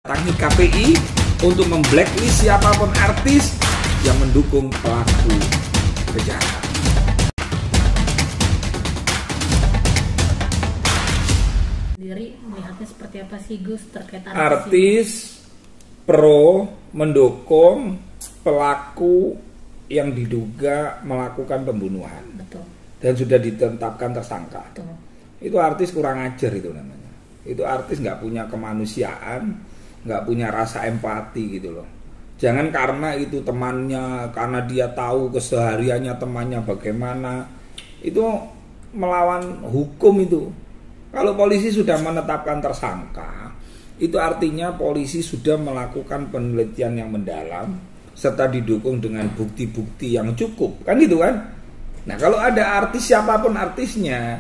Datangi KPI untuk memblacklist siapapun artis yang mendukung pelaku kejahatan. Sendiri melihatnya seperti apa sih Gus terkait artis pro mendukung pelaku yang diduga melakukan pembunuhan. Betul. Dan sudah ditetapkan tersangka. Betul. Itu artis kurang ajar itu namanya. Itu artis nggak punya kemanusiaan, nggak punya rasa empati gitu loh. Jangan karena itu temannya, karena dia tahu kesehariannya temannya bagaimana, itu melawan hukum itu. Kalau polisi sudah menetapkan tersangka, itu artinya polisi sudah melakukan penelitian yang mendalam serta didukung dengan bukti-bukti yang cukup, kan gitu kan? Nah, kalau ada artis siapapun artisnya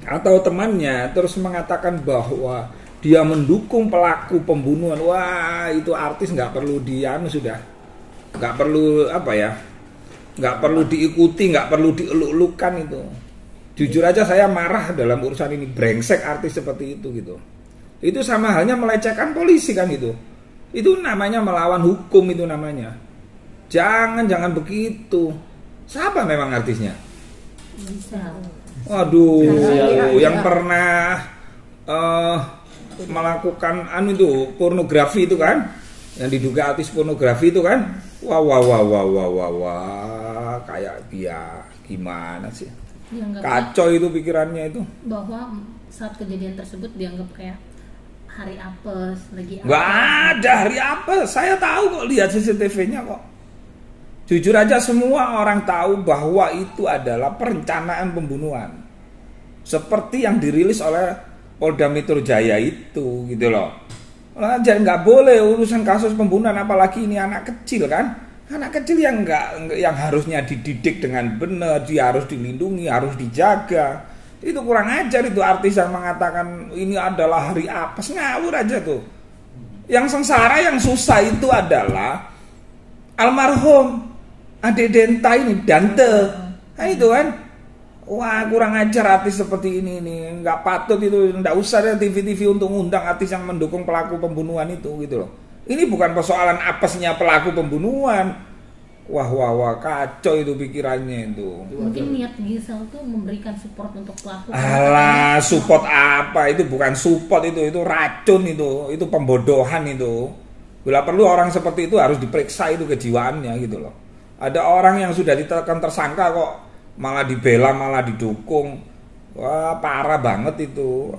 atau temannya terus mengatakan bahwa dia mendukung pelaku pembunuhan, wah itu artis nggak perlu sudah, nggak perlu nggak perlu diikuti, nggak perlu dieluk-elukan itu. Jujur aja saya marah dalam urusan ini, brengsek artis seperti itu gitu. Itu sama halnya melecehkan polisi kan itu. Itu namanya melawan hukum itu namanya. Jangan begitu. Siapa memang artisnya? Waduh, yang pernah melakukan itu pornografi itu kan, yang diduga artis pornografi itu kan, wah, kayak dia gimana sih? Kacau itu pikirannya itu. Bahwa saat kejadian tersebut dianggap kayak hari apes lagi. Nggak ada hari apes, saya tahu kok, lihat CCTV-nya kok. Jujur aja semua orang tahu bahwa itu adalah perencanaan pembunuhan. Seperti yang dirilis oleh Polda Metro Jaya itu gitu loh. Jadi nggak boleh urusan kasus pembunuhan, apalagi ini anak kecil kan. Anak kecil yang yang harusnya dididik dengan benar, dia harus dilindungi, harus dijaga. Itu kurang ajar itu artis yang mengatakan ini adalah hari apes, ngawur aja tuh. Yang sengsara, yang susah itu adalah almarhum Ade Denta ini, Dante. Nah itu kan, wah kurang ajar artis seperti ini nih, nggak patut itu, nggak usah deh TV untuk ngundang artis yang mendukung pelaku pembunuhan itu gitu loh. Ini bukan persoalan apesnya pelaku pembunuhan. Wah, kacau itu pikirannya itu. Mungkin niat Gisel tuh memberikan support untuk pelaku. Alah, support apa? Itu bukan support, itu racun itu pembodohan itu. Bila perlu orang seperti itu harus diperiksa itu kejiwaannya gitu loh. Ada orang yang sudah ditetapkan tersangka kok malah dibela, malah didukung. Wah, parah banget itu.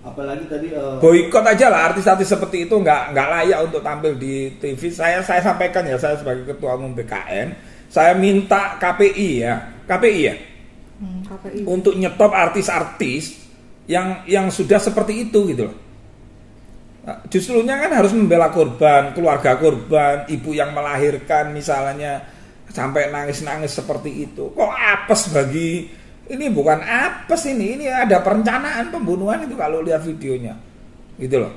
Apalagi tadi boikot aja lah, artis-artis seperti itu nggak layak untuk tampil di TV. Saya sampaikan ya, saya sebagai ketua umum BKN, saya minta KPI untuk nyetop artis-artis yang sudah seperti itu gitu loh. Justrunya kan harus membela korban, keluarga korban, ibu yang melahirkan misalnya sampai nangis-nangis seperti itu. Kok apes bagi ini? Bukan apes ini ada perencanaan pembunuhan itu kalau lihat videonya. Gitu loh.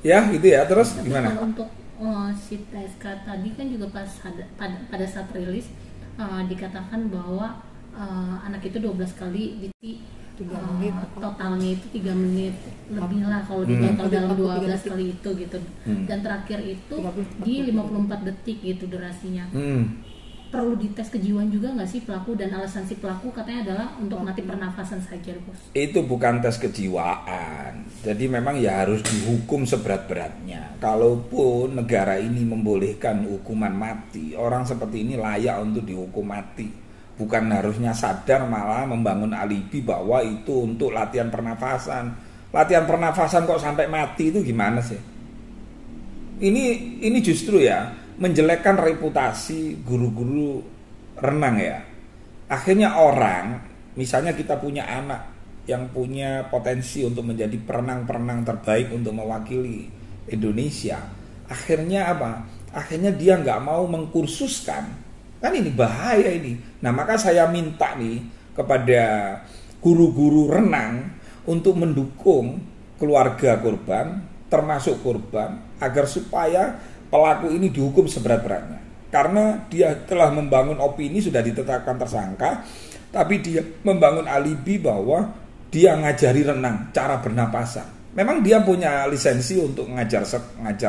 Ya, gitu ya. Terus tapi gimana? Kalau untuk si TSK tadi kan juga pada saat rilis dikatakan bahwa anak itu 12 kali di 3 menit, totalnya itu 3 menit lebih lah kalau ditotal dalam 12 kali itu gitu. Dan terakhir itu di 54 detik gitu durasinya. Perlu dites kejiwaan juga nggak sih pelaku, dan alasan si pelaku katanya adalah untuk mati pernafasan saja, Bos. Itu bukan tes kejiwaan. Jadi memang ya harus dihukum seberat-beratnya. Kalaupun negara ini membolehkan hukuman mati, orang seperti ini layak untuk dihukum mati. Bukan harusnya sadar malah membangun alibi bahwa itu untuk latihan pernafasan. Latihan pernafasan kok sampai mati itu gimana sih? Ini justru ya menjelekkan reputasi guru-guru renang ya. Akhirnya orang, misalnya kita punya anak yang punya potensi untuk menjadi perenang-perenang terbaik untuk mewakili Indonesia. Akhirnya apa? Akhirnya dia nggak mau mengkursuskan. Kan ini bahaya ini. Nah maka saya minta nih kepada guru-guru renang untuk mendukung keluarga korban, termasuk korban, agar supaya pelaku ini dihukum seberat-beratnya. Karena dia telah membangun opini, sudah ditetapkan tersangka, tapi dia membangun alibi bahwa dia ngajari renang, cara bernapasan. memang dia punya lisensi untuk ngajar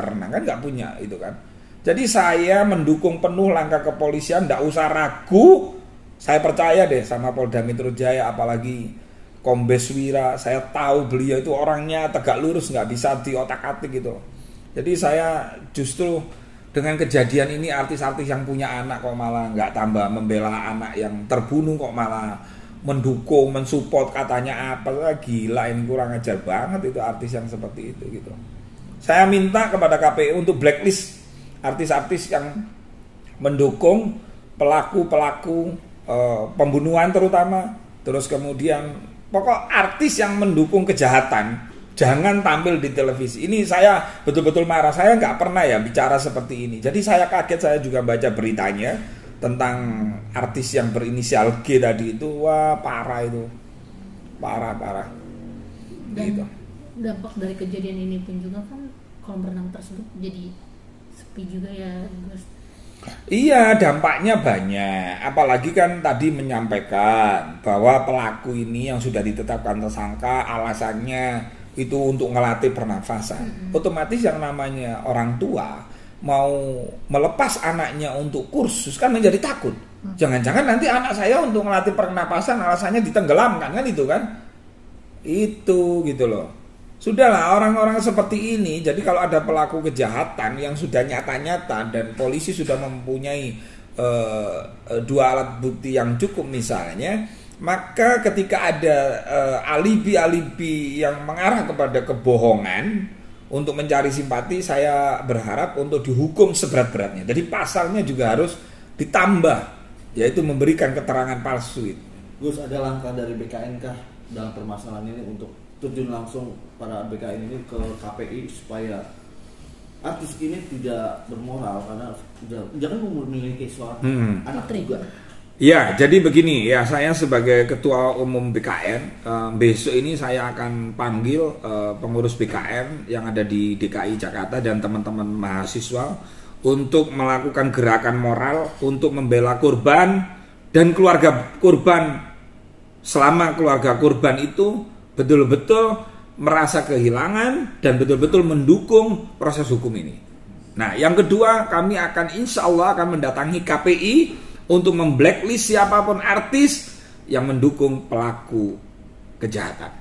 renang kan, nggak punya itu kan. Jadi saya mendukung penuh langkah kepolisian, nggak usah ragu. Saya percaya deh sama Polda Metro Jaya, apalagi Kombes Wira. Saya tahu beliau itu orangnya tegak lurus, nggak bisa diotak-atik gitu. Jadi saya justru dengan kejadian ini artis-artis yang punya anak kok malah nggak tambah membela anak yang terbunuh, kok malah mendukung, mensupport katanya apa. Gila, ini kurang ajar banget itu artis yang seperti itu gitu. Saya minta kepada KPU untuk blacklist artis-artis yang mendukung pelaku-pelaku pembunuhan terutama. Terus kemudian pokok artis yang mendukung kejahatan jangan tampil di televisi. Ini saya betul-betul marah. Saya nggak pernah ya bicara seperti ini. Jadi saya kaget, saya juga baca beritanya tentang artis yang berinisial G tadi itu. Wah, parah itu. Parah. Dan gitu. dampak dari kejadian ini pun juga kan kolam renang tersebut jadi sepi juga ya, Gus. Iya, dampaknya banyak. Apalagi kan tadi menyampaikan bahwa pelaku ini yang sudah ditetapkan tersangka alasannya itu untuk ngelatih pernafasan. Otomatis yang namanya orang tua mau melepas anaknya untuk kursus kan menjadi takut. Jangan-jangan nanti anak saya untuk ngelatih pernapasan alasannya ditenggelamkan kan itu kan. Itu gitu loh. Sudahlah, orang-orang seperti ini. Jadi kalau ada pelaku kejahatan yang sudah nyata-nyata dan polisi sudah mempunyai 2 alat bukti yang cukup misalnya, maka ketika ada alibi-alibi yang mengarah kepada kebohongan untuk mencari simpati, saya berharap untuk dihukum seberat-beratnya. Jadi pasalnya juga harus ditambah, yaitu memberikan keterangan palsu itu. Gus, ada langkah dari BKN kah dalam permasalahan ini untuk terjun langsung para BKN ini ke KPI supaya artis ini tidak bermoral karena jangan memiliki suara anak juga. Ya, jadi begini ya, saya sebagai Ketua Umum BKN besok ini saya akan panggil pengurus BKN yang ada di DKI Jakarta dan teman-teman mahasiswa untuk melakukan gerakan moral untuk membela korban dan keluarga korban, selama keluarga korban itu betul-betul merasa kehilangan dan betul-betul mendukung proses hukum ini. Nah, yang kedua, kami akan insya Allah akan mendatangi KPI untuk memblacklist siapapun artis yang mendukung pelaku kejahatan.